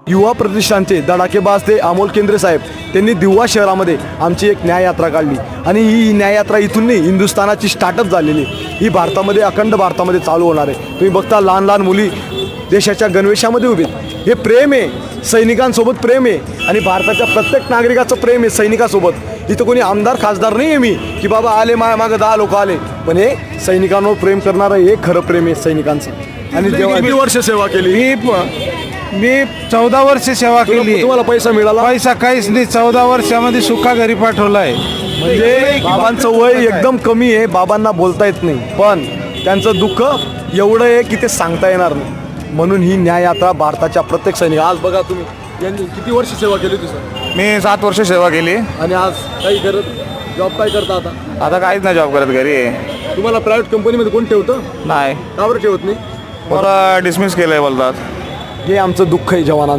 युवा प्रतिष्ठानचे धडाकेबाज ते अमोल केंद्रे साहेब त्यांनी दिवा शहरामध्ये आमची एक न्याययात्रा काढली आणि ही न्याययात्रा इथून नाही हिंदुस्थानाची स्टार्टअप झालेली ही भारतामध्ये अखंड भारतामध्ये चालू होणार आहे. तुम्ही बघता लहान लहान मुली देशाच्या गणवेशामध्ये उभे हे प्रेम आहे सैनिकांसोबत प्रेम आहे आणि भारताच्या प्रत्येक नागरिकाचं प्रेम आहे सैनिकासोबत. इथं कोणी आमदार खासदार नाही आहे मी की बाबा आले मागं 10 लोक आले पण हे सैनिकांवर प्रेम करणारं हे खरं प्रेम आहे सैनिकांचं. आणि किती वर्ष सेवा केली मी 14 वर्ष सेवा केली. तुम्हाला पैसा मिळाला? पैसा काहीच नाही. 14 वर्षामध्ये सुखा घरी पाठवलाय. म्हणजे बाबांचं वय एकदम कमी आहे बाबांना बोलता येत नाही पण त्यांचं दुःख एवढं आहे की ते सांगता येणार नाही. म्हणून ही न्याययात्रा भारताच्या प्रत्येक सैनिक आज बघा तुम्ही यांनी किती वर्ष सेवा केली होती सर? मी 7 वर्ष सेवा केली. आणि आज काही करत जॉब काय करता आता? आता काहीच नाही जॉब करत घरी आहे. तुम्हाला प्रायव्हेट कंपनीमध्ये कोण ठेवतं? नाही का बरं ठेवत नाही? मला डिसमिस केलंय बोलतात. हे आमचं दुःख आहे जवानांचं.